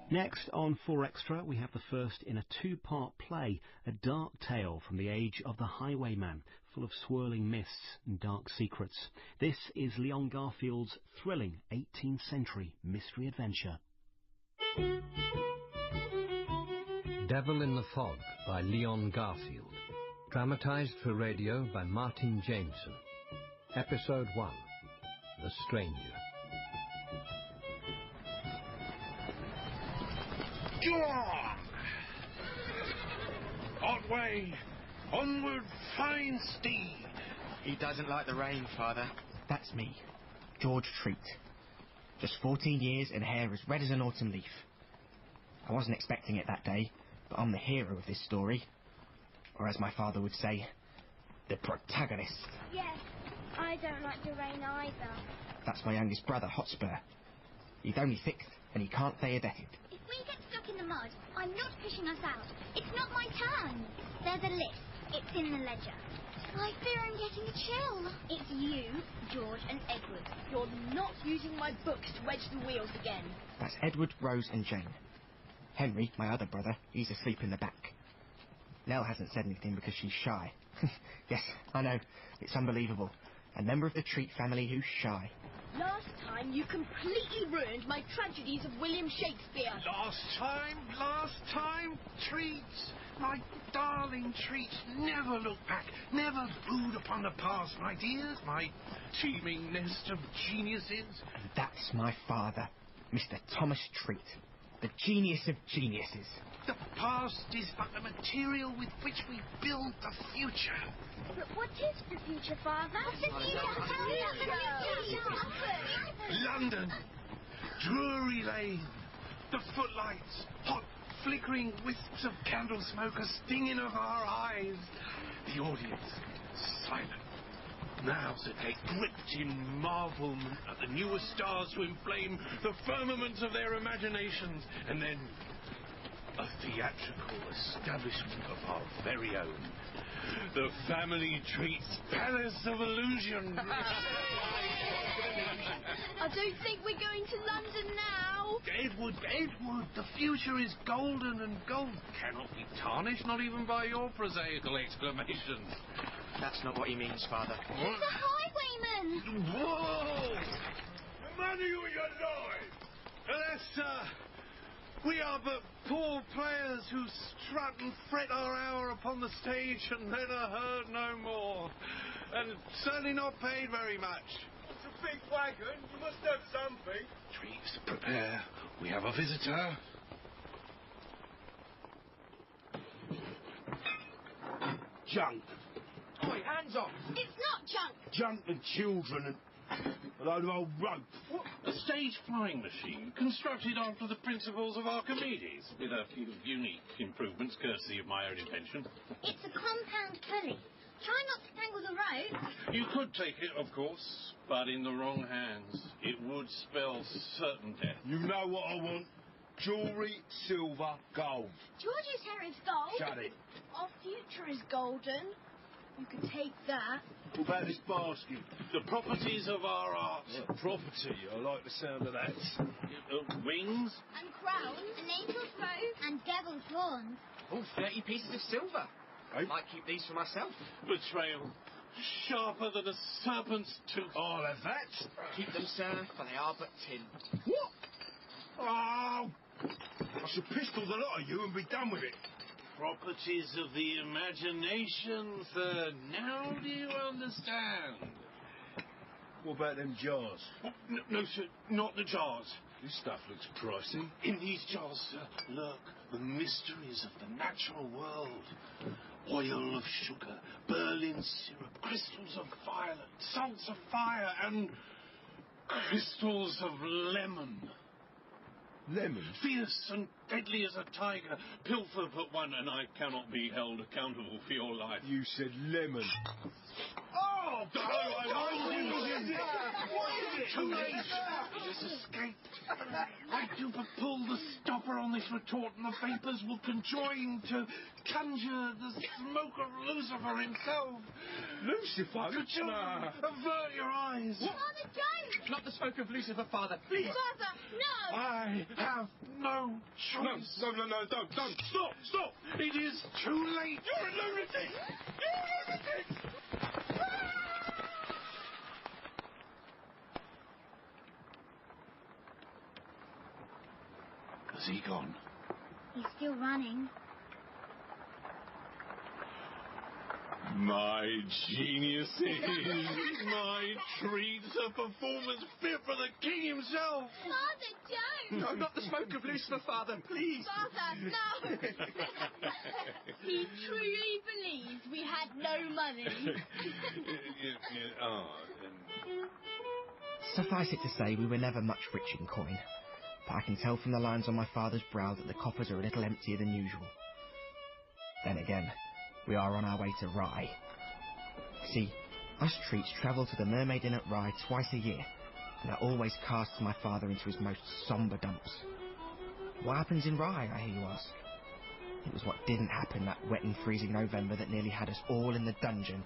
Next on 4 Extra, we have the first in a two-part play, a dark tale from the age of the Highwaymen, full of swirling mists and dark secrets. This is Leon Garfield's thrilling 18th century mystery adventure. Devil in the Fog by Leon Garfield. Dramatised for radio by Martin Jameson. Episode 1. The Stranger. Go on! Otway! Onward, fine steed! He doesn't like the rain, Father. That's me, George Treat. Just 14 years and hair as red as an autumn leaf. I wasn't expecting it that day, but I'm the hero of this story. Or as my father would say, the protagonist. Yes, I don't like the rain either. That's my youngest brother, Hotspur. He's only 6th and he can't say a decade. If we get stuck in the mud, I'm not pushing us out. It's not my turn. There's a list. It's in the ledger. I fear I'm getting a chill. It's you, George and Edward. You're not using my books to wedge the wheels again. That's Edward, Rose and Jane. Henry, my other brother, he's asleep in the back. Nell hasn't said anything because she's shy. Yes, I know. It's unbelievable. A member of the Treat family who's shy. Last time you completely ruined my tragedies of William Shakespeare. Last time, Treats! My darling Treats, never look back, never brood upon the past, my dears, my teeming nest of geniuses. And that's my father, Mr. Thomas Treat, the genius of geniuses. The past is but the material with which we build the future. But what is the future, Father? What's the future? London, Drury Lane, the footlights, hot flickering wisps of candle smoke, a stinging of our eyes. The audience, silent. Now sit they gripped in marvelment at the newest stars to inflame the firmaments of their imaginations, and then a theatrical establishment of our very own. The Family Treats Palace of Illusion. I don't think we're going to London now. Edward, the future is golden, and gold cannot be tarnished, not even by your prosaical exclamations. That's not what he means, Father. It's the Highwaymen! Whoa! Money or your life! Alas, we are but poor players who strut and fret our hour upon the stage and then are heard no more. And certainly not paid very much. It's a big wagon. You must have something. Treats, prepare. We have a visitor. Junk. Oi, hands off. It's not junk! Junk and children and a load of old rope. What? A stage flying machine constructed after the principles of Archimedes, with a few unique improvements courtesy of my own invention. It's a compound pulley. Try not to tangle the rope. You could take it, of course, but in the wrong hands. It would spell certain death. You know what I want? Jewellery, silver, gold. George's hair is gold. Shut it. Our future is golden. You can take that. What about this basket? The properties of our art. Property. I like the sound of that. Wings. And crowns. An angel's robe. And devil's horns. Oh, 30 pieces of silver. I might keep these for myself. Betrayal. Sharper than a serpent's tooth. I'll have that. Keep them, sir, for they are but tin. What? Oh! I should pistol the lot of you and be done with it. Properties of the imagination, sir. Now do you understand? What about them jars? No, sir, not the jars. This stuff looks pricey. In these jars, sir, lurk the mysteries of the natural world. Oil of sugar, Berlin syrup, crystals of violet, salts of fire, and crystals of lemon. Lemon? Fierce and deadly as a tiger. Pilfer but one, and I cannot be held accountable for your life. You said lemon. Oh! Oh, no, what is it? Too late. It has escaped. I do but pull the stopper on this retort and the vapours will conjoin to conjure the smoke of Lucifer himself. Lucifer? Avert your eyes. Father, don't! Not the smoke of Lucifer, Father, please. Father, no! I have no choice. No, don't. Stop! It is too late. You're a lunatic. Has he gone? He's still running. My geniuses, my treats, a performance fit for the king himself. Father, don't! No, not the smoke of Lucifer, Father, please. Father, no! He truly believed we had no money. Suffice it to say, we were never much rich in coin, but I can tell from the lines on my father's brow that the coffers are a little emptier than usual. Then again, we are on our way to Rye. See, us treats travel to the Mermaid Inn at Rye twice a year, and that always casts my father into his most sombre dumps. What happens in Rye, I hear you ask? It was what didn't happen that wet and freezing November that nearly had us all in the dungeon.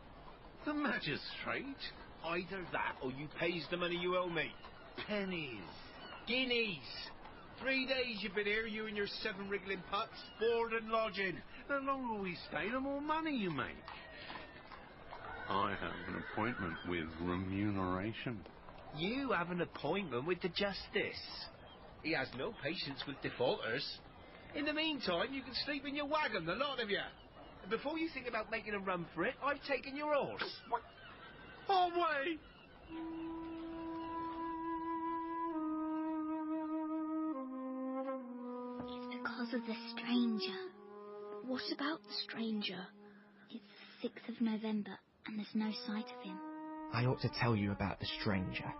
The magistrate? Either that or you pays the money you owe me. Pennies. Guineas. 3 days you've been here, you and your 7 wriggling pups. Board and lodging. The longer we stay, the more money you make. I have an appointment with remuneration. You have an appointment with the justice. He has no patience with defaulters. In the meantime, you can sleep in your wagon, the lot of you. And before you think about making a run for it, I've taken your horse. What? Oh, wait! It's because of the stranger. What about the stranger? It's the 6th of November, and there's no sight of him. I ought to tell you about the stranger.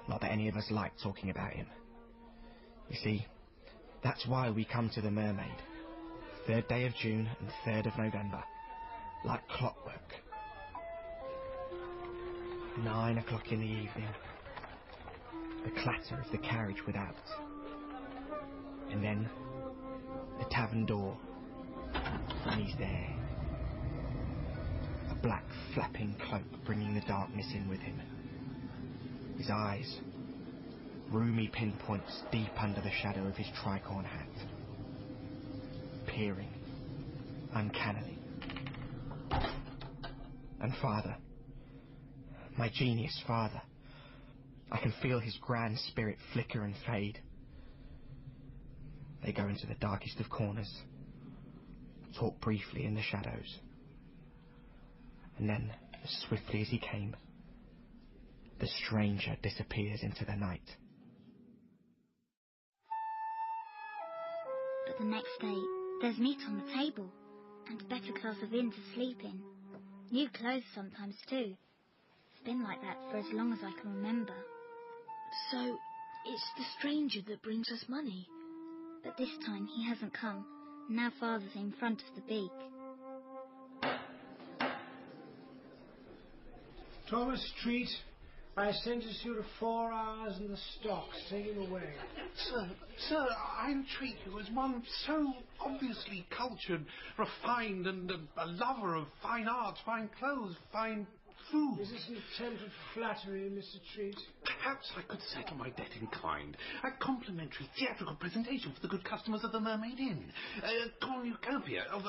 Not that any of us like talking about him. You see, that's why we come to the Mermaid. 3rd day of June and 3rd of November. Like clockwork. 9 o'clock in the evening. The clatter of the carriage without. And then the tavern door. And he's there. A black flapping cloak bringing the darkness in with him. His eyes, roomy pinpoints deep under the shadow of his tricorn hat. Peering, uncannily. And father, my genius father, I can feel his grand spirit flicker and fade. They go into the darkest of corners, talk briefly in the shadows, and then, as swiftly as he came, the stranger disappears into the night. But the next day, there's meat on the table, and a better class of inn to sleep in. New clothes sometimes too. It's been like that for as long as I can remember. So, it's the stranger that brings us money. But this time he hasn't come. Now Father's in front of the beak. Thomas Street, I sentence you to 4 hours in the stocks. Take him away. Sir, I entreat you as one so obviously cultured, refined, and a lover of fine art, fine clothes, fine food. Is this an attempt at flattery, Mr. Treat? Perhaps I could settle my debt in kind. A complimentary theatrical presentation for the good customers of the Mermaid Inn. A cornucopia of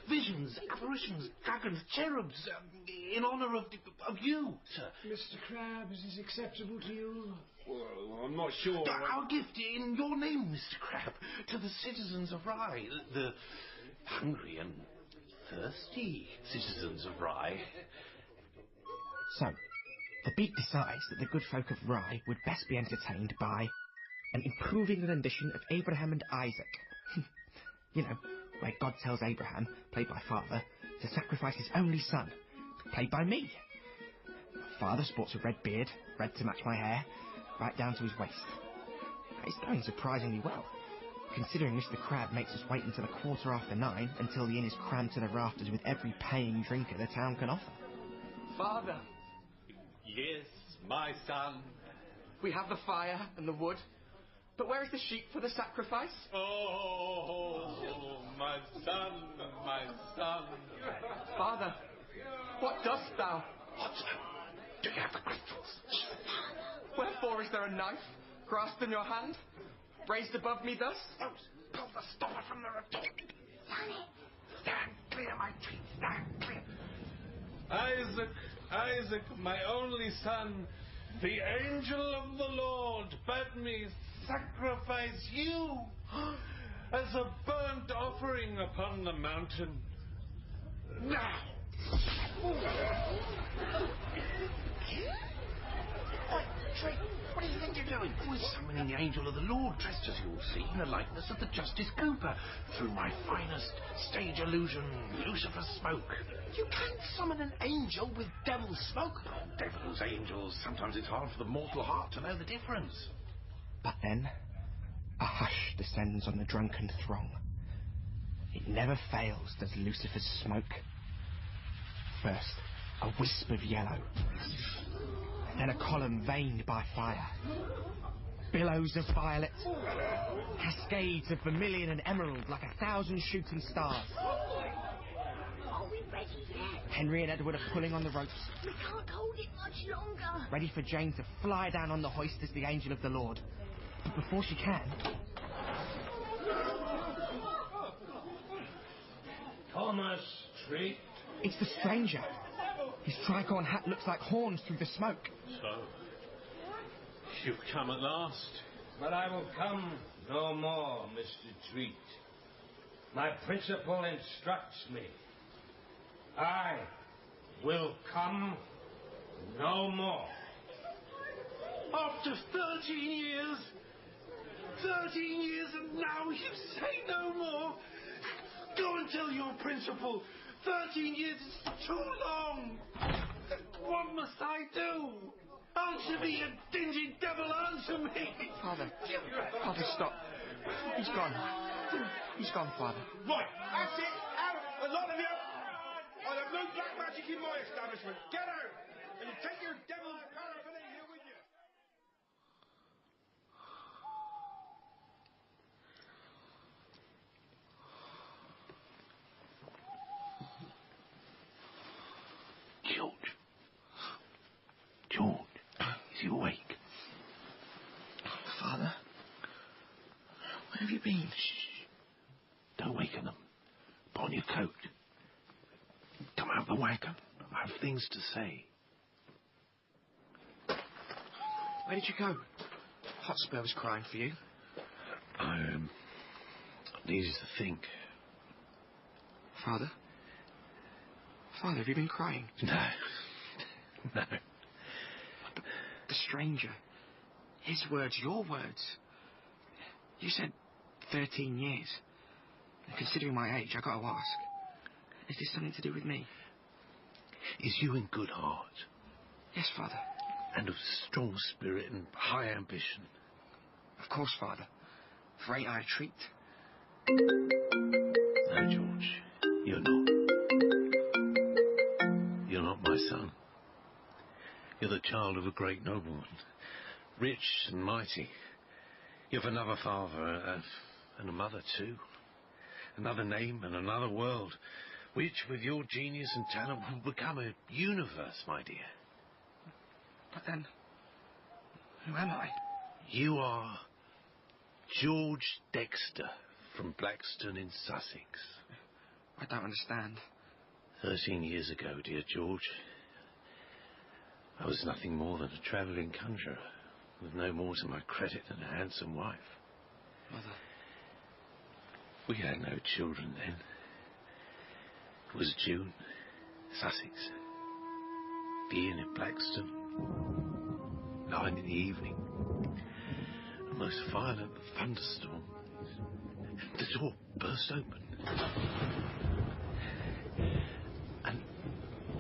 visions, apparitions, dragons, cherubs, in honour of you, sir. Mr. Crabbe, is this acceptable to you? Well, I'm not sure. Our gift in your name, Mr. Crabbe, to the citizens of Rye, the hungry and thirsty citizens of Rye. So, the beak decides that the good folk of Rye would best be entertained by an improving rendition of Abraham and Isaac. You know, where God tells Abraham, played by Father, to sacrifice his only son, played by me. Father sports a red beard, red to match my hair, right down to his waist. It's going surprisingly well, considering Mr. Crabbe makes us wait until 9:15 until the inn is crammed to the rafters with every paying drinker the town can offer. Father, Yes, my son. we have the fire and the wood, but where is the sheep for the sacrifice? Oh, my son, my son. Father, what dost thou? What? Do you have the crystals? Wherefore is there a knife grasped in your hand, raised above me thus? Pull the stopper from the retort. Stand clear, my treat. Stand clear. Isaac, my only son, the angel of the Lord bade me sacrifice you as a burnt offering upon the mountain. Now! Treat, what do you think you're doing? We're summoning the angel of the Lord, dressed as you'll see in the likeness of the Justice Cooper, through my finest stage illusion, Lucifer's smoke. You can't summon an angel with devil's smoke. Devils, angels, sometimes it's hard for the mortal heart to know the difference. But then, a hush descends on the drunken throng. It never fails, does Lucifer's smoke. First, a wisp of yellow. Then a column veined by fire. Billows of violet. Cascades of vermilion and emerald like 1,000 shooting stars. Are we ready yet? Henry and Edward are pulling on the ropes, We can't hold it much longer. ready for Jane to fly down on the hoist as the angel of the Lord. But before she can... Thomas Treat. It's the stranger. His tricorn hat looks like horns through the smoke. So, you've come at last. But I will come no more, Mr. Treat. My principal instructs me. I will come no more. After 13 years? 13 years and now you say no more? Go and tell your principal. 13 years is too long. What must I do? Answer me, you dingy devil, answer me. Father, stop. He's gone. He's gone, Father. Right, that's it. Out, a lot of you. I'll have no black magic in my establishment. Get out. And you take your devil's paraphernalia with you. George, is he awake? Father? Where have you been? Shh. Don't waken them. Put on your coat. Come out of the wagon. I have things to say. Where did you go? Hotspur was crying for you. I needed to think. Father? Father, have you been crying? No. No. The stranger. His words, your words. You said 13 years. And considering my age, I got to ask. Is this something to do with me? Is you in good heart? Yes, Father. And of strong spirit and high ambition? Of course, Father. For ain't I a treat? No, George. You're not. You're not my son. You're the child of a great nobleman, rich and mighty. You've another father and a mother too. Another name and another world, which with your genius and talent will become a universe, my dear. But then, who am I? You are George Dexter from Blackstone in Sussex. I don't understand. 13 years ago, dear George, I was nothing more than a travelling conjurer, with no more to my credit than a handsome wife. Mother. We had no children then. It was June, Sussex. The inn at Blackstone. 9 in the evening. A most violent thunderstorm. The door burst open. And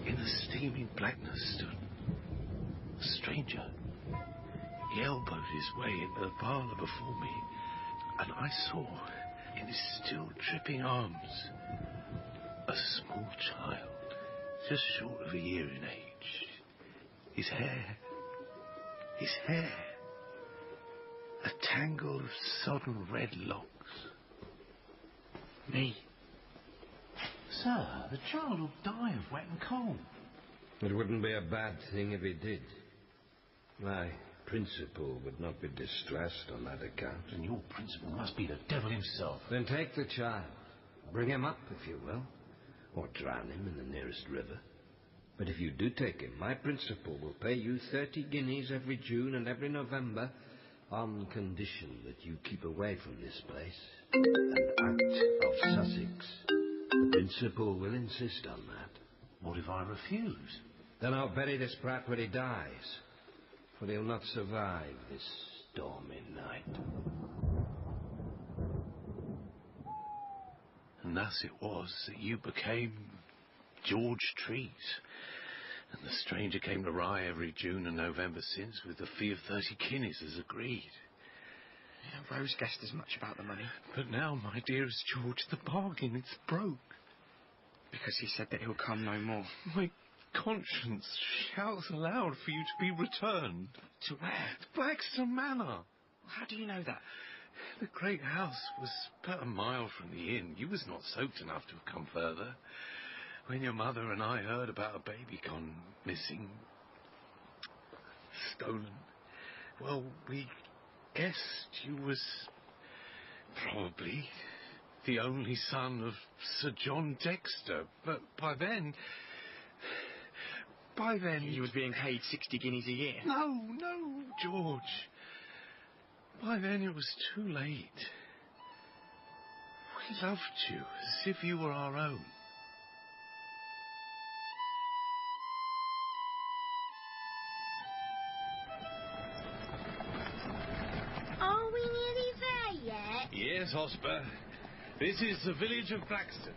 in the steaming blackness stood a stranger. He elbowed his way into the parlour before me, and I saw in his still dripping arms a small child, just short of a year in age. His hair. His hair. A tangle of sodden red locks. Me. Sir, the child will die of wet and cold. It wouldn't be a bad thing if he did. My principal would not be distressed on that account. And your principal must be the devil himself. Then take the child. Bring him up, if you will. Or drown him in the nearest river. But if you do take him, my principal will pay you 30 guineas every June and every November, on condition that you keep away from this place and out of Sussex. The principal will insist on that. What if I refuse? Then I'll bury this brat where he dies, for he'll not survive this stormy night. And thus it was that you became George Treat. And the stranger came to Rye every June and November since with the fee of 30 guineas as agreed. Yeah, Rose guessed as much about the money. But now, my dearest George, the bargain, it's broke. Because he said that he'll come no more. My conscience shouts aloud for you to be returned. To where? To Blackstone Manor. How do you know that? The great house was but a mile from the inn. You was not soaked enough to have come further. When your mother and I heard about a baby gone missing, stolen, well, we guessed you was probably the only son of Sir John Dexter. But by then... You was being paid 60 guineas a year? No, George. By then it was too late. We loved you as if you were our own. Are we nearly there yet? Yes, Hosper. This is the village of Braxton.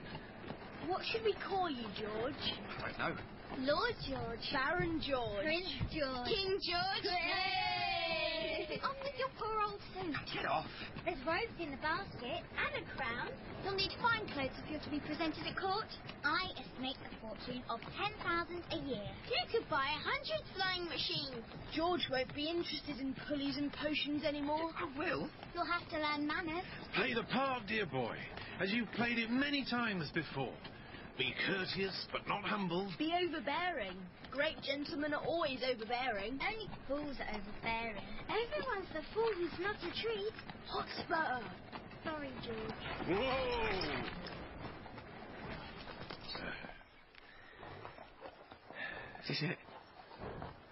What should we call you, George? I don't know. Lord George. Baron George. Prince George. King George. Hey! On with your poor old suit. Get off. There's robes in the basket and a crown. You'll need fine clothes if you're to be presented at court. I estimate a fortune of 10,000 a year. You could buy 100 flying machines. George won't be interested in pulleys and potions anymore. I will. You'll have to learn manners. Play the part, dear boy, as you've played it many times before. Be courteous, but not humble. Be overbearing. Great gentlemen are always overbearing. Only fools are overbearing. Everyone's the fool who's not a treat. Hotspur. Sorry, George. Whoa! Is this it?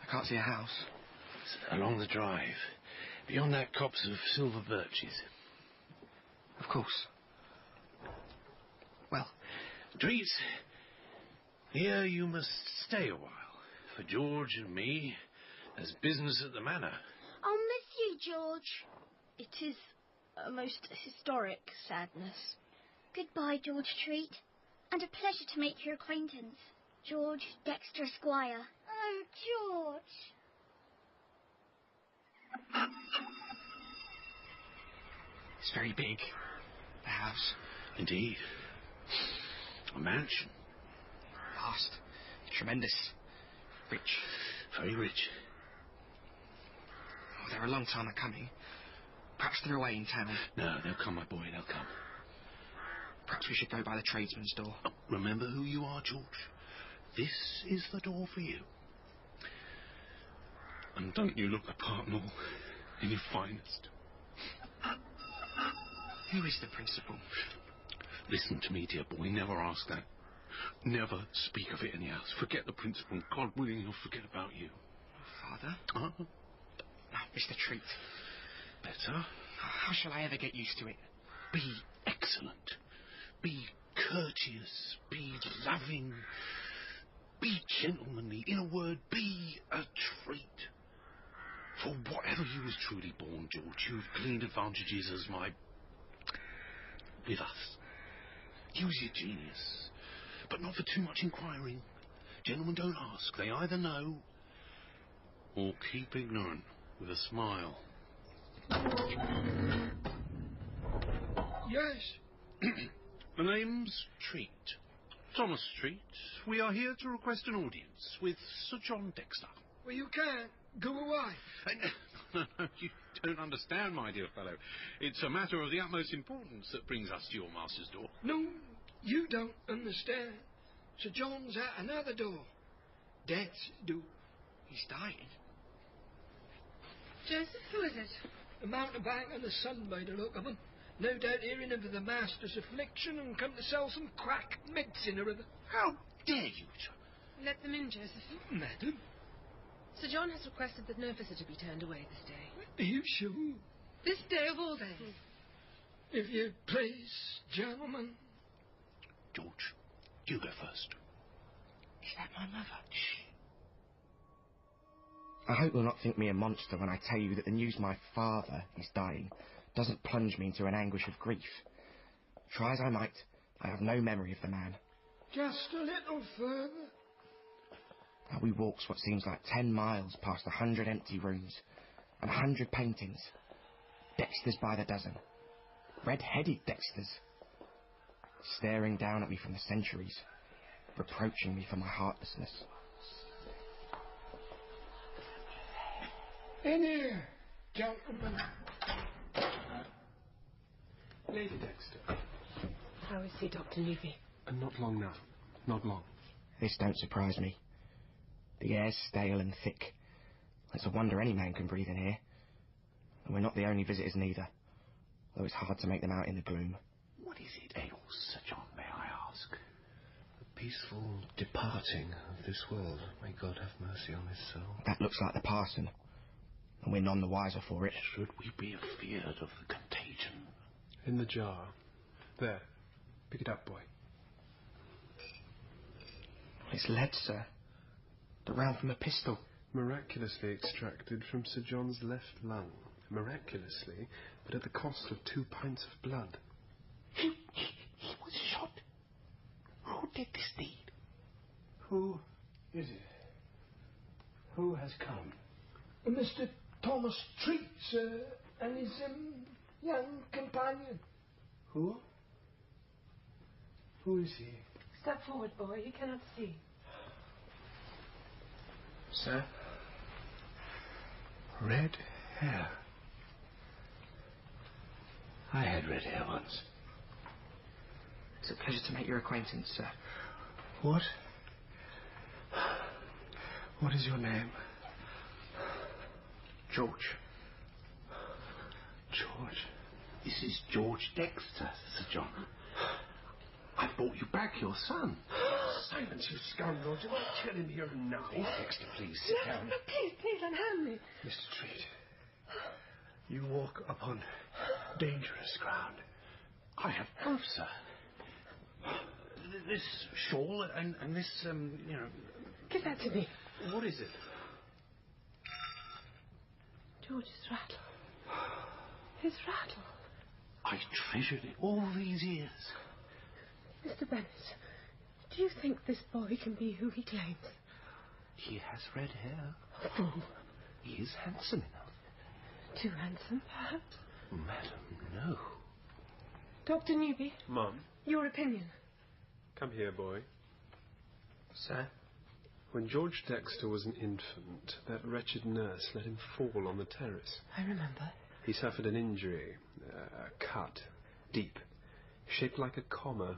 I can't see a house. Along the drive, beyond that copse of silver birches. Of course. Well, Treat, here you must stay a while. For George and me, there's business at the manor. I'll miss you, George. It is a most historic sadness. Goodbye, George Treat. And a pleasure to make your acquaintance. George Dexter Esquire. Oh, George. it's very big. The house. Indeed. A mansion. Vast. Tremendous. Rich. Very rich. Oh, they're a long time coming. Perhaps they're away in town. No, they'll come, my boy, they'll come. Perhaps we should go by the tradesman's door. Oh, remember who you are, George. This is the door for you. And don't you look the part more in your finest. Who is the principal? Listen to me, dear boy. Never ask that. Never speak of it in the house. Forget the principal. God willing, he'll forget about you. Father? Huh? No, Mr. Treat. Better. How shall I ever get used to it? Be excellent. Be courteous. Be loving. Be gentlemanly. In a word, be a treat. For whatever you was truly born, George, you've gleaned advantages as my... with us. Use your genius, but not for too much inquiring. Gentlemen don't ask. They either know or keep ignorant with a smile. Yes. The name's Treat. Thomas Street. We are here to request an audience with Sir John Dexter. Well, you can't. Go away. No, you don't understand, my dear fellow. It's a matter of the utmost importance that brings us to your master's door. No, you don't understand. Sir John's at another door. Death's door. He's dying. Joseph, who is it? The mountebank and the son by the look of him. No doubt hearing of the master's affliction and come to sell some crack medicine or other. How dare you, Let them in, Joseph. Madam, Sir John has requested that no visitor be turned away this day. are you sure? This day of all days. If you please, gentlemen. George, you go first. Is that my mother? Shh. I hope you'll not think me a monster when I tell you that the news my father is dying doesn't plunge me into an anguish of grief. Try as I might, I have no memory of the man. Just a little further. Now we walks what seems like 10 miles past 100 empty rooms and 100 paintings. Dexters by the dozen. Red-headed Dexters. Staring down at me from the centuries, reproaching me for my heartlessness. In here, gentlemen. Lady Dexter. How is he, Dr. Newby? Not long now. Not long. This don't surprise me. The air's stale and thick. It's a wonder any man can breathe in here. And we're not the only visitors neither, though it's hard to make them out in the gloom. What is it ails Sir John, may I ask? The peaceful departing of this world. May God have mercy on his soul. That looks like the parson, and we're none the wiser for it. Should we be afeard of the contagion? In the jar. There. Pick it up, boy. It's lead, sir. The round from a pistol. Miraculously extracted from Sir John's left lung. Miraculously, but at the cost of 2 pints of blood. He was shot. Who did this deed? Who is it? Who has come? Mr. Thomas Treat, sir, and his young companion. Who? Who is he? Step forward, boy. He cannot see. Sir? Red hair. I had red hair once. It's a pleasure to make your acquaintance, sir. What? What is your name? George. George. This is George Dexter, Sir John. I brought you back your son. Silence, you scoundrel. Do not tell him here now. Dexter, please sit down. No, please, unhand me. Mr. Treat, you walk upon dangerous ground. I have proof, sir. This shawl and this, Give that to me. What is it? George's rattle. His rattle. I treasured it all these years. Mr. Bennet, do you think this boy can be who he claims? He has red hair. Fool. He is handsome enough. Too handsome, perhaps? Madam, no. Dr. Newby, Mum, your opinion. come here, boy. Sir? When George Dexter was an infant, that wretched nurse let him fall on the terrace. I remember. He suffered an injury, a cut, deep, shaped like a comma,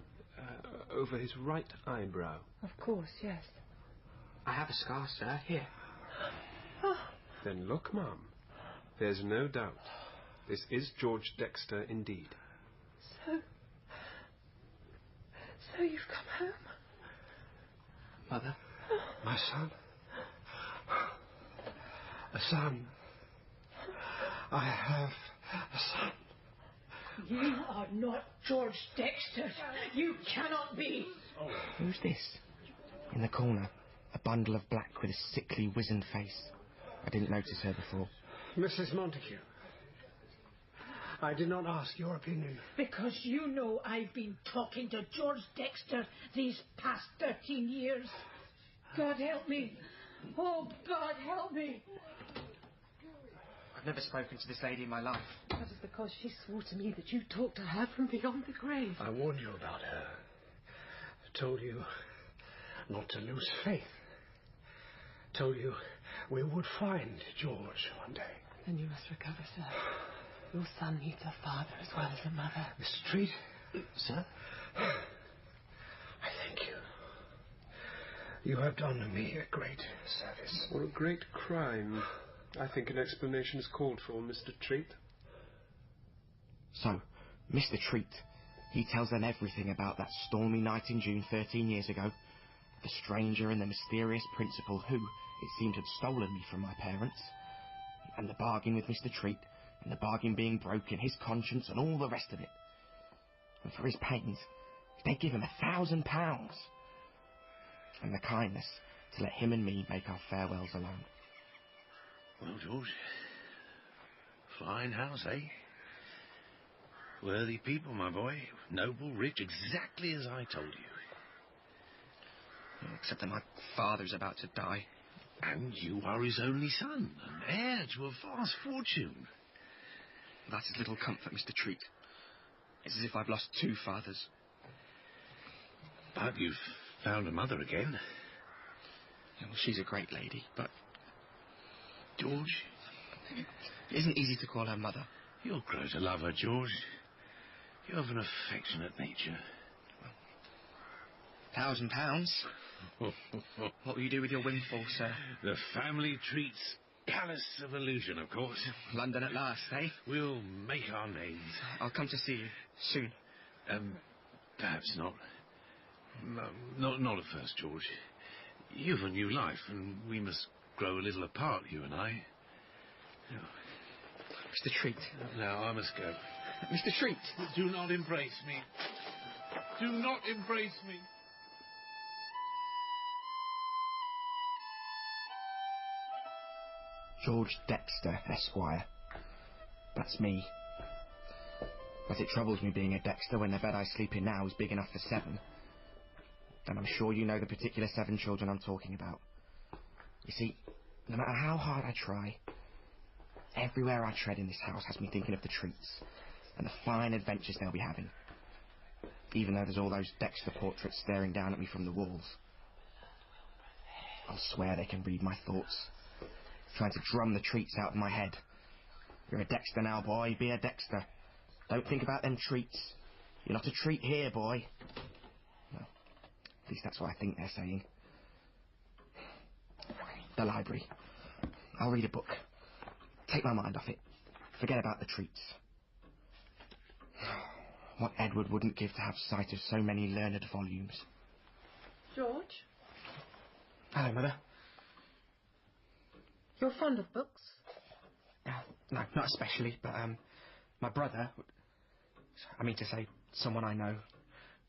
over his right eyebrow. Of course, yes. I have a scar, sir. Here. Then look, Mum. There's no doubt. This is George Dexter indeed. So you've come home? Mother? My son? A son. I have a son. You are not George Dexter. You cannot be. Who's this? In the corner, a bundle of black with a sickly, wizened face. I didn't notice her before. Mrs. Montague. I did not ask your opinion. Because you know I've been talking to George Dexter these past 13 years. God help me. Oh, God help me. I've never spoken to this lady in my life. That is because she swore to me that you talked to her from beyond the grave. I warned you about her. Told you not to lose faith. Told you we would find George one day. Then you must recover, sir. Your son needs a father as well as a mother. Mr. Treat? Sir? I thank you. You have done me a great service. Or a great crime. I think an explanation is called for, Mr. Treat. So, Mr. Treat, he tells them everything about that stormy night in June 13 years ago, the stranger and the mysterious principal who, it seemed, had stolen me from my parents, and the bargain with Mr. Treat, and the bargain being broken, his conscience, and all the rest of it. And for his pains, they'd give him £1,000, and the kindness to let him and me make our farewells alone. Well, George, fine house, eh? Worthy people, my boy. Noble, rich, exactly as I told you. Except that my father's about to die. And you are his only son, an heir to a vast fortune. That is little comfort, Mr. Treat. It's as if I've lost two fathers. But you've found a mother again. Well, she's a great lady, but... George? It isn't easy to call her mother. You'll grow to love her, George. You have an affectionate nature. £1,000? What will you do with your windfall, sir? The family treats. Palace of Illusion, of course. London at last, eh? We'll make our names. I'll come to see you soon. Perhaps not. No, not at first, George. You've a new life, and we must grow a little apart, you and I. Mr. Treat. Now, I must go. Mr. Treat! Do not embrace me. Do not embrace me. George Dexter, Esquire. That's me. But it troubles me being a Dexter when the bed I sleep in now is big enough for 7. And I'm sure you know the particular 7 children I'm talking about. You see, no matter how hard I try, everywhere I tread in this house has me thinking of the treats and the fine adventures they'll be having. Even though there's all those Dexter portraits staring down at me from the walls. I'll swear they can read my thoughts, trying to drum the treats out of my head. You're a Dexter now, boy. Be a Dexter. Don't think about them treats. You're not a treat here, boy. Well, at least that's what I think they're saying. The library. I'll read a book. Take my mind off it. Forget about the treats. What Edward wouldn't give to have sight of so many learned volumes. George? Hello, Mother. You're fond of books? No, not especially, but my brother, I mean to say, someone I know,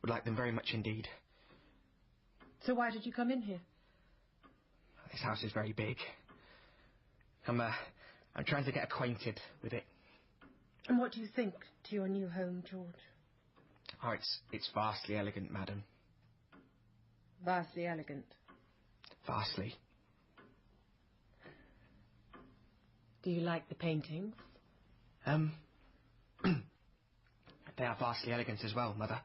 would like them very much indeed. So why did you come in here? This house is very big. I'm trying to get acquainted with it. And what do you think to your new home, George? Oh, it's vastly elegant, madam. Vastly elegant? Vastly. Do you like the paintings? They are vastly elegant as well, Mother.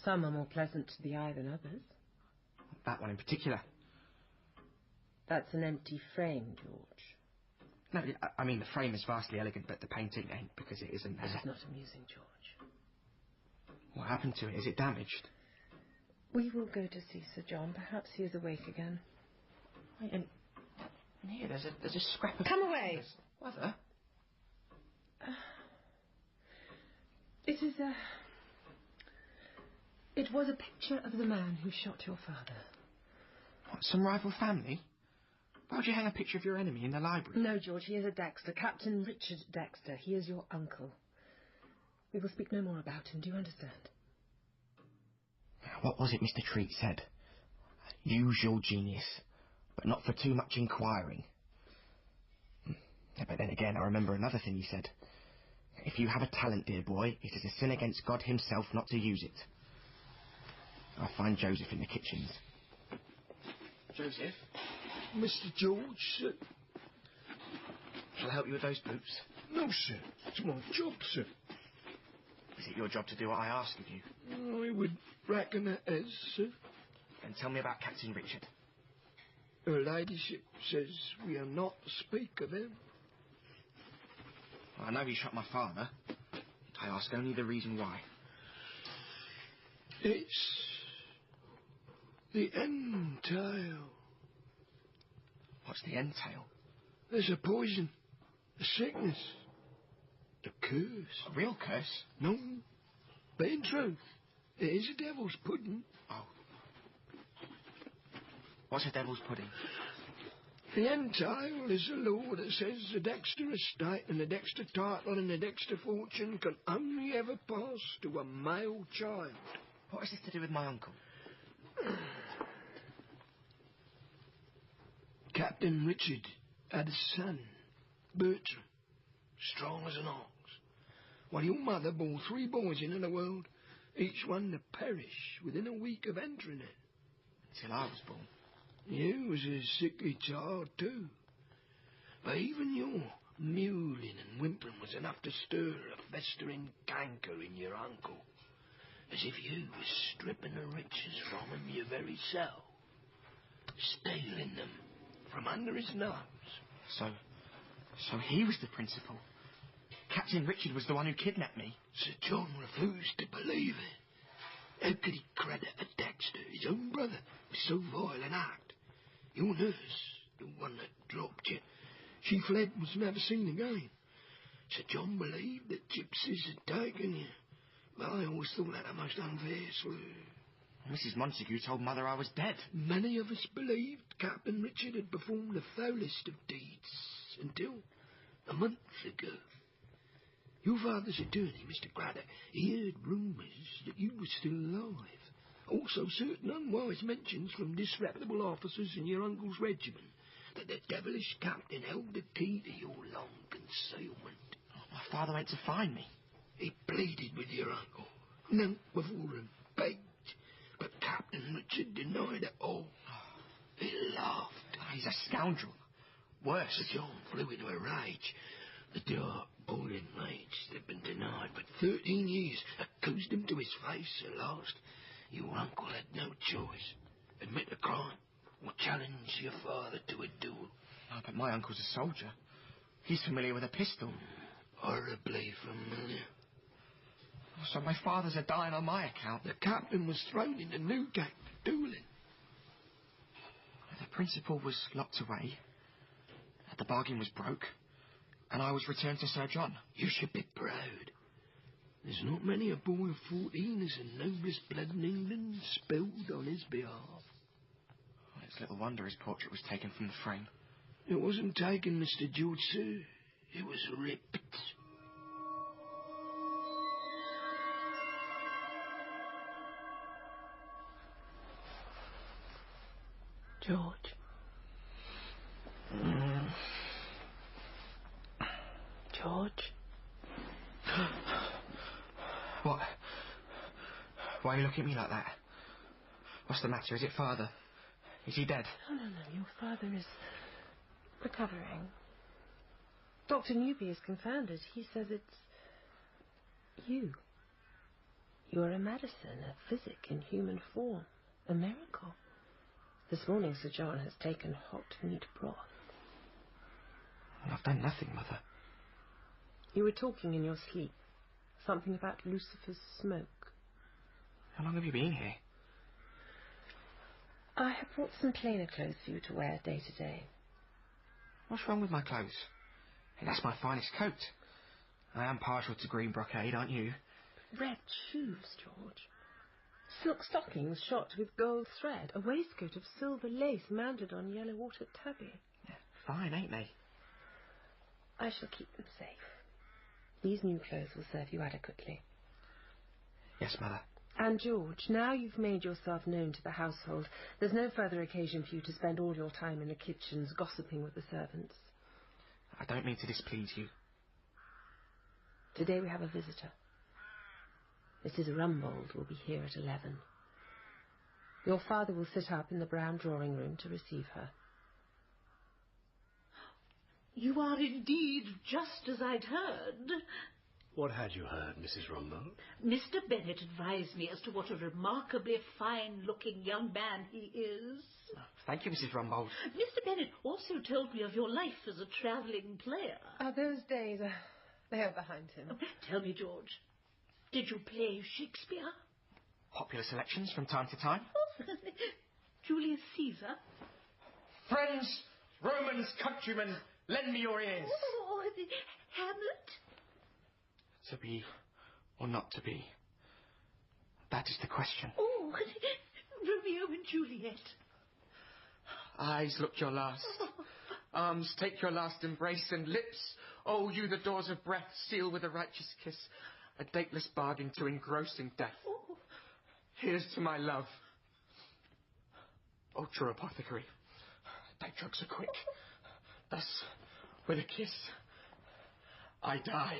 Some are more pleasant to the eye than others. That one in particular. That's an empty frame, George. No, I mean the frame is vastly elegant, but the painting ain't, because it isn't there. This is not amusing, George. What happened to it? Is it damaged? We will go to see Sir John. Perhaps he is awake again. Wait, and here, there's a scrap of... Come away! Mother? It was a picture of the man who shot your father. What, some rival family? Why would you hang a picture of your enemy in the library? No, George, he is a Dexter. Captain Richard Dexter. He is your uncle. We will speak no more about him. Do you understand? What was it Mr. Treat said? Use your genius, but not for too much inquiring. But then again, I remember another thing he said. If you have a talent, dear boy, it is a sin against God himself not to use it. I'll find Joseph in the kitchens. Joseph? Mr. George, sir. Shall I help you with those boots? No, sir. It's my job, sir. Is it your job to do what I ask of you? I would reckon it is, sir. Then tell me about Captain Richard. Her ladyship says we are not to speak of him. Well, I know he shot my father. I ask only the reason why. It's the entail. What's the entail? There's a poison, a sickness, a curse. A real curse? No, but in truth, it is a devil's pudding. Oh. What's a devil's pudding? The entail is a law that says the Dexter estate and the Dexter title and the Dexter fortune can only ever pass to a male child. What is this to do with my uncle? Captain Richard had a son, Bertram, strong as an ox, while your mother bore 3 boys into the world, each one to perish within a week of entering it. Until I was born. You was a sickly child, too. But even your mewling and whimpering was enough to stir a festering canker in your uncle, as if you was stripping the riches from him your very self, stealing them from under his nose. So he was the principal. Captain Richard was the one who kidnapped me. Sir John refused to believe it. How could he credit a Dexter, his own brother, with so vile an act? Your nurse, the one that dropped you, she fled and was never seen again. Sir John believed that gypsies had taken you, but I always thought that a most unfair slur. Mrs. Montague told Mother I was dead. Many of us believed Captain Richard had performed the foulest of deeds until a month ago. Your father's attorney, Mr. Craddock, he heard rumours that you were still alive. Also certain unwise mentions from disreputable officers in your uncle's regiment that the devilish captain held the key to your long concealment. Oh, my father went to find me. He pleaded with your uncle, knelt before him, begged, but Captain Richard denied it all. He laughed. Oh, he's a scoundrel. Worse. Sir John flew into a rage. The dark, boiling rage that had been denied for 13 years accused him to his face at last. Your uncle had no choice. Admit the crime or challenge your father to a duel. Oh, but my uncle's a soldier. He's familiar with a pistol. Horribly familiar. Oh, so my father's a dying on my account. The captain was thrown into Newgate for duelling. The principal was locked away. The bargain was broke. And I was returned to Sir John. You should be proud. There's not many a boy of 14 has the noblest blood in England spilled on his behalf. Well, it's little wonder his portrait was taken from the frame. It wasn't taken, Mr. George, sir. It was ripped. George. George? What? Why are you looking at me like that? What's the matter? Is it father? Is he dead? No. Your father is recovering. Dr. Newby is confounded. He says it's you. You're a medicine, a physic in human form. A miracle. This morning Sir John has taken hot meat broth. I've done nothing, Mother. You were talking in your sleep. Something about Lucifer's smoke. How long have you been here? I have brought some plainer clothes for you to wear day to day. What's wrong with my clothes? Hey, that's my finest coat. I am partial to green brocade, aren't you? Red shoes, George. Silk stockings shot with gold thread. A waistcoat of silver lace mounted on yellow water tabby. Yeah, fine, ain't they? I shall keep them safe. These new clothes will serve you adequately. Yes, Mother. And George, now you've made yourself known to the household, there's no further occasion for you to spend all your time in the kitchens gossiping with the servants. I don't mean to displease you. Today we have a visitor. Mrs. Rumbold will be here at 11. Your father will sit up in the brown drawing room to receive her. You are indeed just as I'd heard. What had you heard, Mrs. Rumbold? Mr. Bennet advised me as to what a remarkably fine-looking young man he is. Thank you, Mrs. Rumbold. Mr. Bennet also told me of your life as a travelling player. Those days, they are behind him. Tell me, George, did you play Shakespeare? Popular selections from time to time. Julius Caesar? Friends, Romans, countrymen, lend me your ears. Oh, Hamlet? To be or not to be? That is the question. Oh, Romeo and Juliet. Eyes look your last. Arms take your last embrace, and lips, oh, you the doors of breath, seal with a righteous kiss, a dateless bargain to engrossing death. Oh. Here's to my love. Ultra apothecary. Thy drugs are quick. Thus, with a kiss, I die.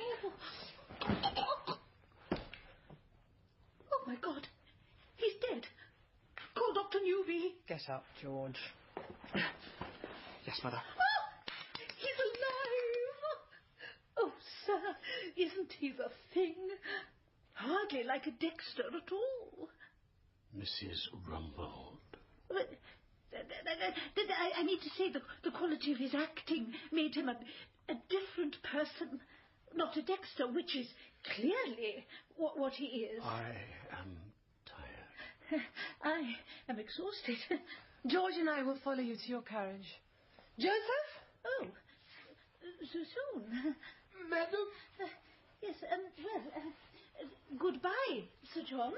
Oh, my God. He's dead. Call Dr. Newby. Get up, George. Yes, Mother. He's alive. Oh, sir, isn't he the thing? Hardly like a Dexter at all. Mrs. Rumbold. But, I need to say the quality of his acting made him a different person. Not a Dexter, which is clearly what he is. I am tired. I am exhausted. George and I will follow you to your carriage. Joseph? Oh, so soon. Madam? Yes, goodbye, Sir John.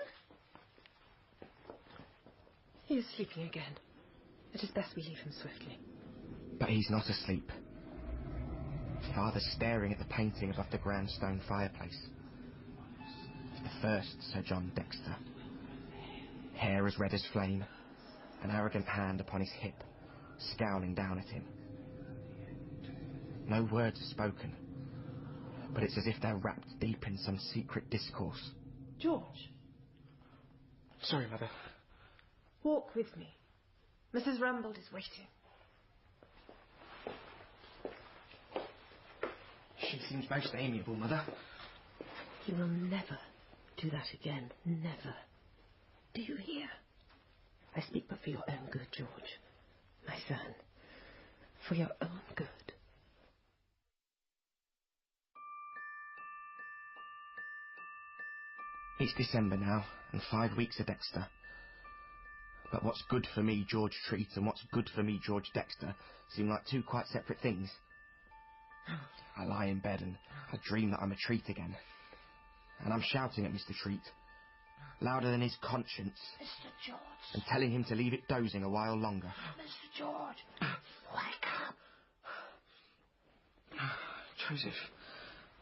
He is sleeping again. It is best we leave him swiftly. But he's not asleep. Father's staring at the painting above the grand stone fireplace. The first Sir John Dexter. Hair as red as flame, an arrogant hand upon his hip, scowling down at him. No words are spoken, but it's as if they're wrapped deep in some secret discourse. George. Sorry, Mother. Walk with me. Mrs. Rumbold is waiting. She seems most amiable, Mother. You will never do that again. Never. Do you hear? I speak but for your own good, George. My son. For your own good. It's December now, and 5 weeks of Dexter. But what's good for me, George Treat, and what's good for me, George Dexter, seem like two quite separate things. I lie in bed and I dream that I'm a Treat again. And I'm shouting at Mr. Treat, louder than his conscience. Mr. George. And telling him to leave it dozing a while longer. Mr. George, wake up. Joseph,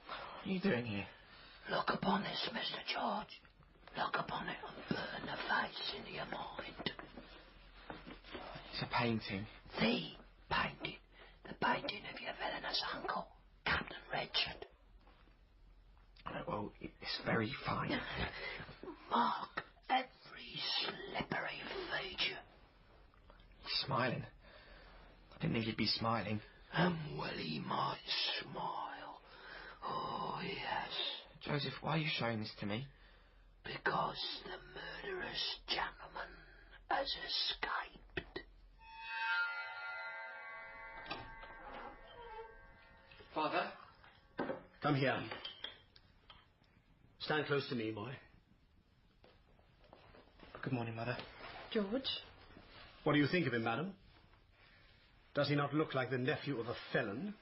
what are you doing here? Look upon this, Mr. George. Look upon it and burn the face into your mind. It's a painting. The painting. The painting of your villainous uncle, Captain Richard. Oh, well, it's very fine. Mark every slippery feature. He's smiling. I didn't think he'd be smiling. And well he might smile. Oh, yes. Joseph, why are you showing this to me? Because the murderous gentleman has escaped. Father? Come here. Stand close to me, boy. Good morning, Mother. George? What do you think of him, madam? Does he not look like the nephew of a felon?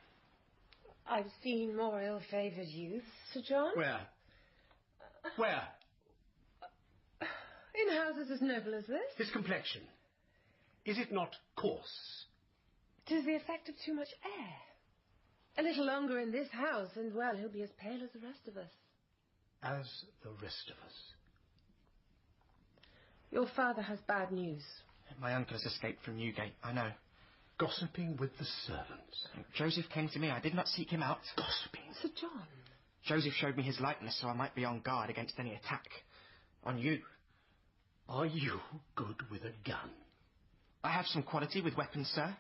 I've seen more ill-favoured youths, Sir John. Where? Where? In houses as noble as this. His complexion. Is it not coarse? 'Tis the effect of too much air. A little longer in this house, and, well, he'll be as pale as the rest of us. As the rest of us. Your father has bad news. My uncle has escaped from Newgate, I know. Gossiping with the servants. Joseph came to me. I did not seek him out. Gossiping? Sir John. Joseph showed me his likeness so I might be on guard against any attack. On you. Are you good with a gun? I have some quality with weapons, sir.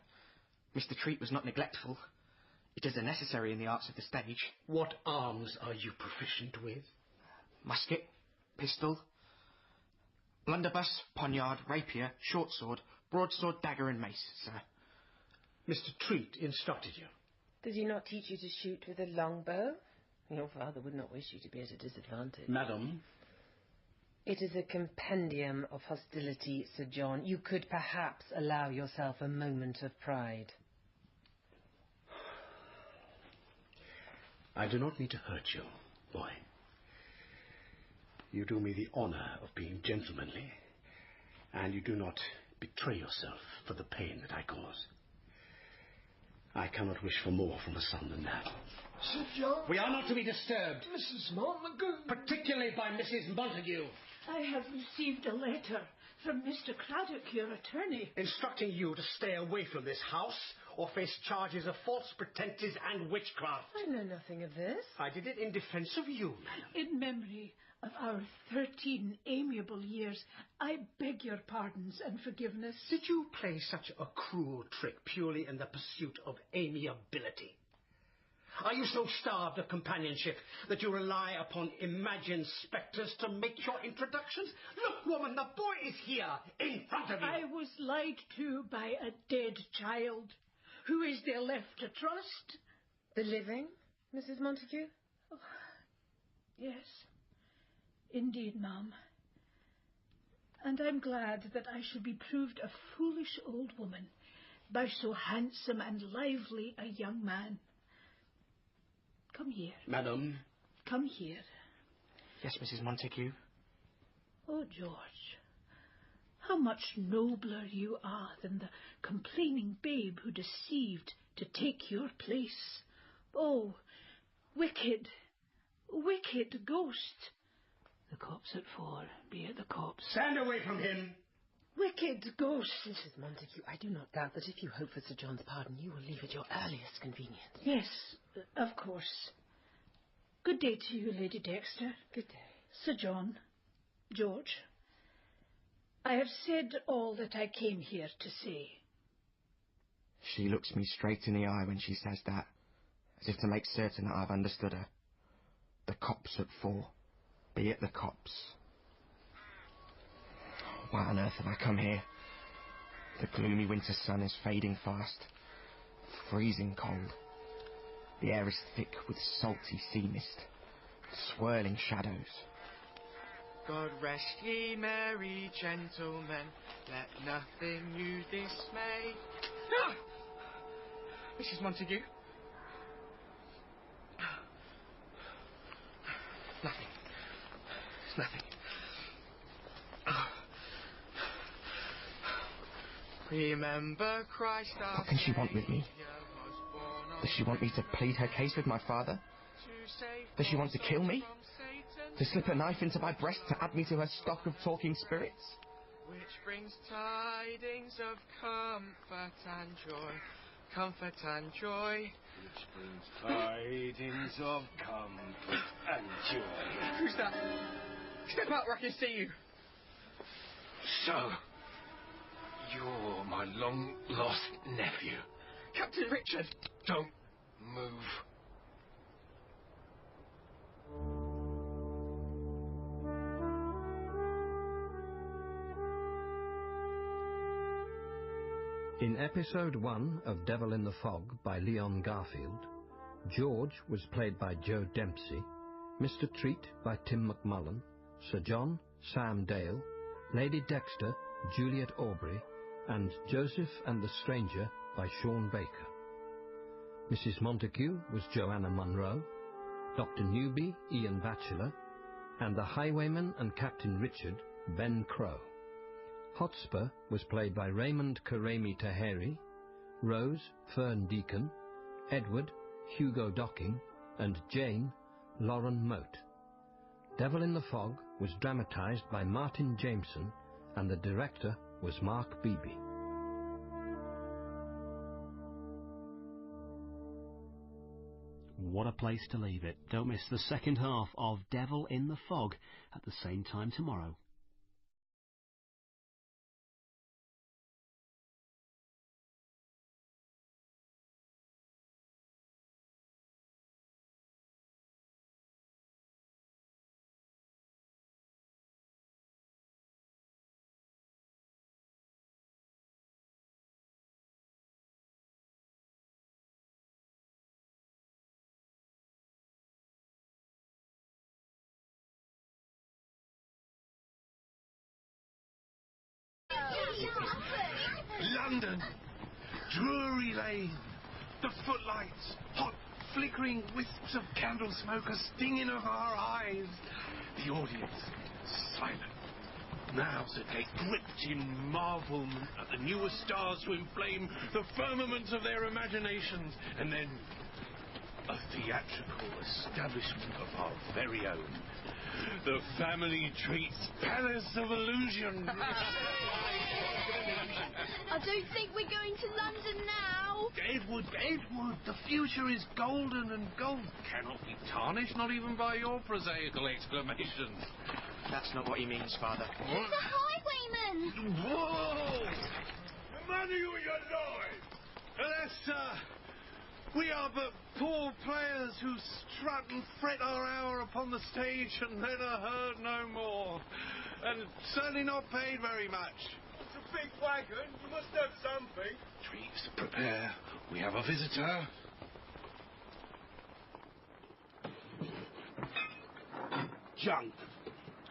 Mr. Treat was not neglectful. It is a necessary in the arts of the stage. What arms are you proficient with? Musket, pistol, blunderbuss, poniard, rapier, short sword, broadsword, dagger and mace, sir. Mr. Treat instructed you. Did he not teach you to shoot with a longbow? Your father would not wish you to be at a disadvantage. Madam. It is a compendium of hostility, Sir John. You could perhaps allow yourself a moment of pride. I do not mean to hurt you, boy. You do me the honour of being gentlemanly, and you do not betray yourself for the pain that I cause. I cannot wish for more from a son than that. Sir John... We are not to be disturbed. Mrs. Montague... Particularly by Mrs. Montague. I have received a letter from Mr. Craddock, your attorney. Instructing you to stay away from this house or face charges of false pretences and witchcraft. I know nothing of this. I did it in defence of you, madam. In memory of our 13 amiable years, I beg your pardons and forgiveness. Did you play such a cruel trick purely in the pursuit of amiability? Are you so starved of companionship that you rely upon imagined spectres to make your introductions? Look, woman, the boy is here, in front of you. I was lied to by a dead child. Who is there left to trust? The living, Mrs. Montague? Oh, yes, indeed, ma'am. And I'm glad that I should be proved a foolish old woman by so handsome and lively a young man. Come here. Madam. Come here. Yes, Mrs. Montague. Oh, George, how much nobler you are than the complaining babe who deceived to take your place. Oh, wicked, wicked ghost. The cop's at 4. Be at the cop's. Stand away from him. Wicked ghost. Mrs. Montague, I do not doubt that if you hope for Sir John's pardon, you will leave at your earliest convenience. Yes, of course. Good day to you, Lady Dexter. Good day. Sir John, George, I have said all that I came here to say. She looks me straight in the eye when she says that, as if to make certain that I've understood her. The cop's at 4. Be at the cop's. Why on earth have I come here? The gloomy winter sun is fading fast. Freezing cold. The air is thick with salty sea mist. Swirling shadows. God rest ye merry gentlemen, let nothing you dismay. Ah! Mrs. Montague? Nothing. It's nothing. Remember Christ our What can she want with me? Does she want me to plead her case with my father? Does she want to kill me? To slip a knife into my breast to add me to her stock of talking spirits? Which brings tidings of comfort and joy. Comfort and joy. Which brings tidings of comfort and joy. Who's that? Step out where I can see you. So, you're my long-lost nephew. Captain Richard. Don't move. In episode 1 of Devil in the Fog by Leon Garfield, George was played by Joe Dempsey, Mr. Treat by Tim McMullen, Sir John, Sam Dale, Lady Dexter, Juliet Aubrey, and Joseph and the Stranger by Sean Baker. Mrs. Montague was Joanna Munro, Dr. Newby, Ian Batchelor, and the Highwayman and Captain Richard, Ben Crow. Hotspur was played by Raymond Karemi Taheri, Rose, Fern Deacon, Edward, Hugo Docking, and Jane, Lauren Moat. Devil in the Fog was dramatised by Martin Jameson, and the director was Mark Beebe. What a place to leave it. Don't miss the second half of Devil in the Fog at the same time tomorrow. London, Drury Lane, the footlights, hot, flickering wisps of candle smoke are stinging of our eyes. The audience, silent. Now the gate gripped in marvelment at the newest stars to inflame the firmament of their imaginations, and then a theatrical establishment of our very own. The Family Treats Palace of Illusion. I don't think we're going to London now. Edward, the future is golden, and gold cannot be tarnished, not even by your prosaical exclamations. That's not what he means, Father. It's the Highwaymen! Whoa! Money or your life! Alas, we are but poor players who strut and fret our hour upon the stage and then are heard no more. And certainly not paid very much. It's a big wagon. You must have something. Trees, prepare. We have a visitor. Junk.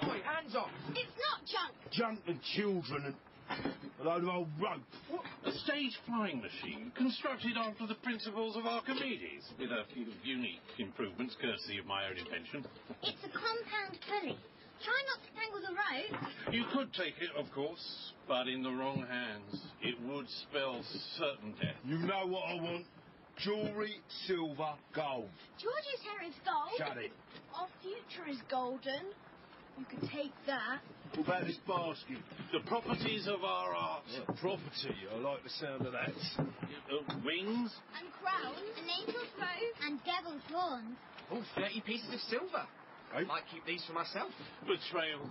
Oi, hands off! It's not junk! Junk and children and a load of old rope. What? A stage flying machine constructed after the principles of Archimedes, with a few unique improvements courtesy of my own invention. It's a compound pulley. Try not to tangle the rope. You could take it, of course, but in the wrong hands. It would spell certain death. You know what I want? Jewellery, silver, gold. George's hair is gold. Shut it. Our future is golden. You can take that. What about this basket? The properties of our art. Property. I like the sound of that. Wings. And crowns. An angel's robe. And devil's horns. Oh, 30 pieces of silver. Hey? Might keep these for myself. Betrayal.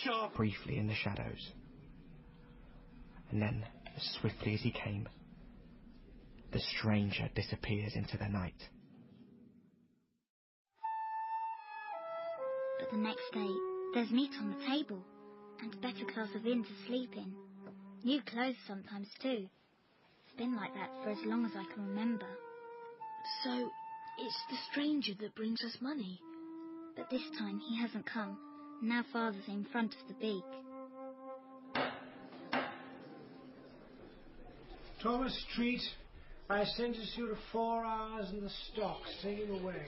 Sharp. Briefly in the shadows. And then, as swiftly as he came, the stranger disappears into the night. But the next day, there's meat on the table, and a better class of inn to sleep in. New clothes sometimes too. It's been like that for as long as I can remember. So, it's the stranger that brings us money. But this time he hasn't come. Now Father's in front of the beak. Thomas Treat, I sentenced you to 4 hours in the stocks. Take him away.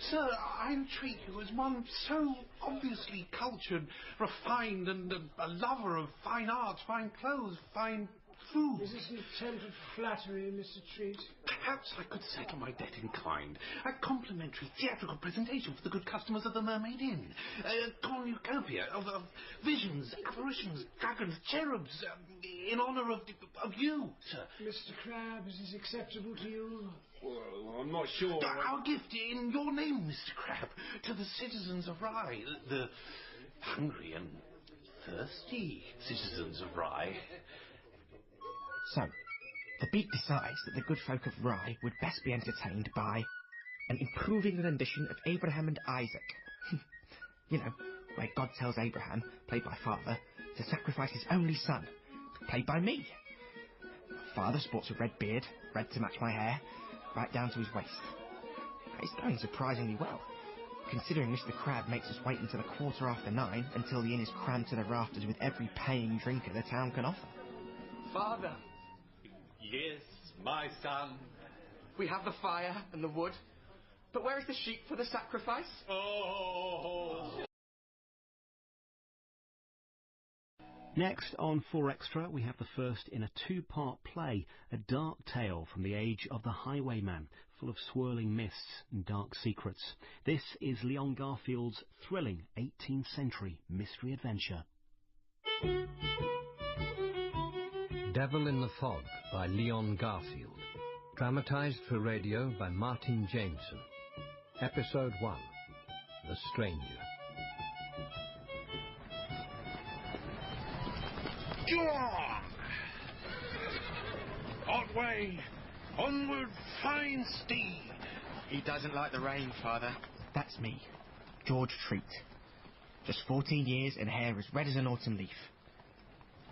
Sir, I entreat you, as one so obviously cultured, refined, and a lover of fine art, fine clothes, fine food. Is this an attempt at flattery, Mr. Treat? Perhaps I could settle my debt in kind. A complimentary theatrical presentation for the good customers of the Mermaid Inn. A cornucopia of visions, apparitions, dragons, cherubs, in honour of you, sir. Mr. Crabbe, is this acceptable to you? Well, I'm not sure. Our gift in your name, Mr. Crabbe, to the citizens of Rye, the hungry and thirsty citizens of Rye. So, the beak decides that the good folk of Rye would best be entertained by an improving rendition of Abraham and Isaac. You know, where God tells Abraham, played by Father, to sacrifice his only son, played by me. Father sports a red beard, red to match my hair, right down to his waist. It's going surprisingly well, considering Mr. Crabbe makes us wait until 9:15 until the inn is crammed to the rafters with every paying drinker the town can offer. Father. Yes, my son. We have the fire and the wood, but where is the sheep for the sacrifice? Oh! Next on 4 Extra, we have the first in a 2-part play, a dark tale from the age of the Highwayman, full of swirling mists and dark secrets. This is Leon Garfield's thrilling 18th century mystery adventure. Devil in the Fog by Leon Garfield. Dramatised for radio by Martin Jameson. Episode 1. The Stranger. Go on! Otway! Onward, fine steed! He doesn't like the rain, Father. That's me, George Treat. Just 14 years and hair as red as an autumn leaf.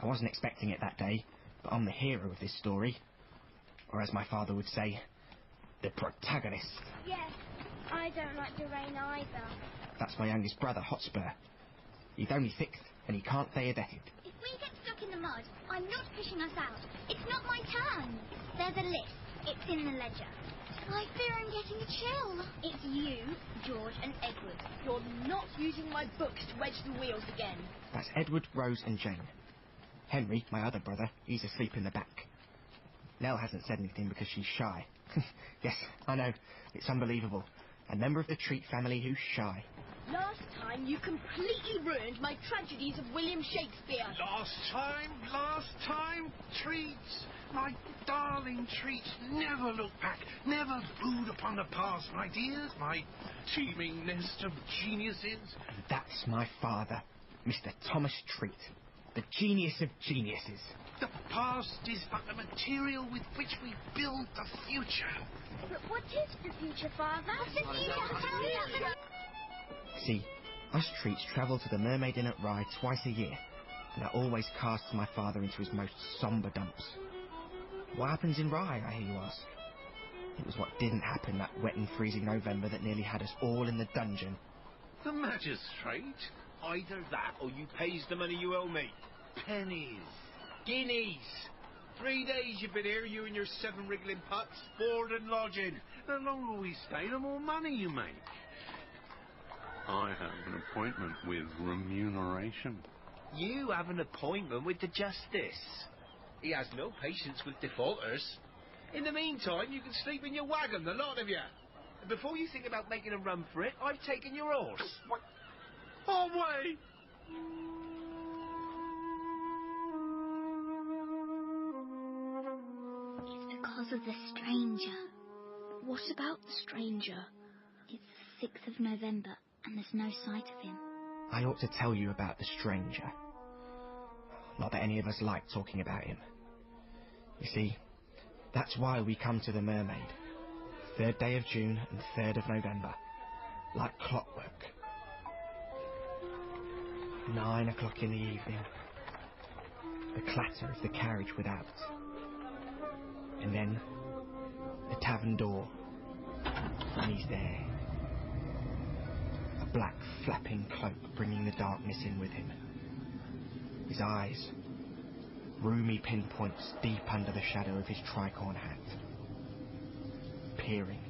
I wasn't expecting it that day, but I'm the hero of this story. Or as my father would say, the protagonist. Yes, I don't like the rain either. That's my youngest brother, Hotspur. He's only 6, and he can't say a decade. If we get stuck in the the mud. I'm not pushing us out. It's not my turn. There's a list. It's in the ledger. I fear I'm getting a chill. It's you, George and Edward. You're not using my books to wedge the wheels again. That's Edward, Rose and Jane. Henry, my other brother, he's asleep in the back. Nell hasn't said anything because she's shy. Yes, I know. It's unbelievable. A member of the Treat family who's shy. Last time you completely ruined my tragedies of William Shakespeare. Last time, Treat. My darling Treat. Never look back. Never brood upon the past, my dears. My teeming nest of geniuses. And that's my father, Mr. Thomas Treat. The genius of geniuses. The past is but the material with which we build the future. But what is the future, Father? What's the future? See, us Treats travel to the Mermaid Inn at Rye twice a year, and that always casts my father into his most sombre dumps. What happens in Rye, I hear you ask? It was what didn't happen that wet and freezing November that nearly had us all in the dungeon. The magistrate? Either that or you pays the money you owe me. Pennies. Guineas. 3 days you've been here, you and your 7 wriggling pups, board and lodging. The longer we stay, the more money you make. I have an appointment with remuneration. You have an appointment with the justice. He has no patience with defaulters. In the meantime, you can sleep in your wagon, the lot of you. And before you think about making a run for it, I've taken your horse. What? Oh, wait! It's because of the stranger. What about the stranger? It's the 6th of November, and there's no sight of him. I ought to tell you about the stranger. Not that any of us like talking about him. You see, that's why we come to the Mermaid. 3rd day of June and 3rd of November. Like clockwork. 9 o'clock in the evening. The clatter of the carriage without. And then the tavern door. And he's there. A black flapping cloak bringing the darkness in with him. His eyes, roomy pinpoints deep under the shadow of his tricorn hat. Peering,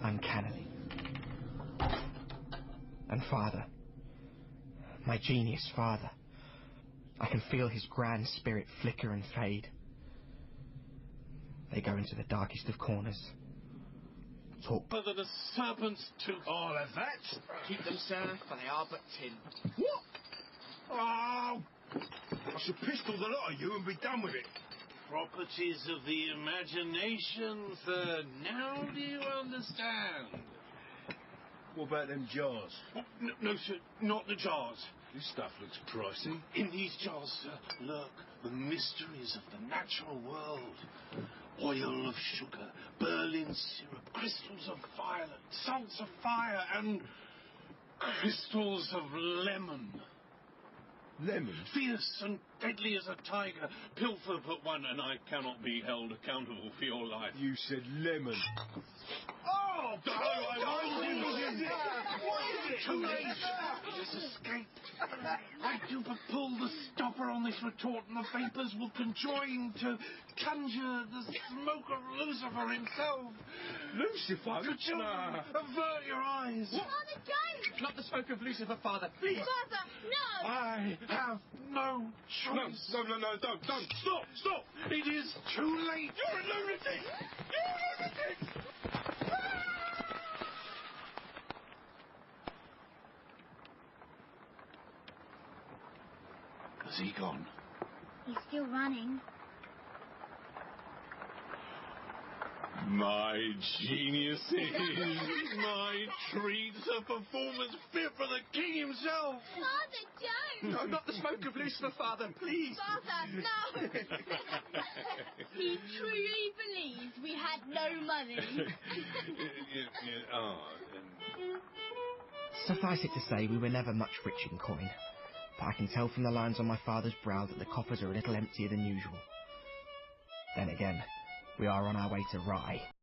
uncannily. And father, my genius father, I can feel his grand spirit flicker and fade. They go into the darkest of corners. Talk. Whether the serpents took all of that? Keep them, sir, for they are but tin. What? Oh! I should pistol the lot of you and be done with it. Properties of the imagination, sir. Now do you understand? What about them jars? No, sir, not the jars. This stuff looks pricey. In these jars, sir, lurk the mysteries of the natural world. Oil of sugar, Berlin syrup, crystals of violet, salts of fire, and crystals of lemon. Lemon? Fierce and deadly as a tiger. Pilfer but one, and I cannot be held accountable for your life. You said lemon. Oh! What is it? Too late! It has escaped. I do but pull the stopper on this retort, and the vapours will conjoin to conjure the smoke of Lucifer himself. Lucifer? Children, avert your eyes. Father, don't! Not the smoke of Lucifer, father. Please. Father, no! I have no choice. No, don't. Stop! It is too late. You're a lunatic! Has he gone? He's still running. My geniuses, my treats, a performance fit for the king himself. Father, don't! No, not the smoke of Lucifer, father, please. Father, no! He truly believes we had no money. Suffice it to say, we were never much rich in coin. But I can tell from the lines on my father's brow that the coffers are a little emptier than usual. Then again, we are on our way to Rye.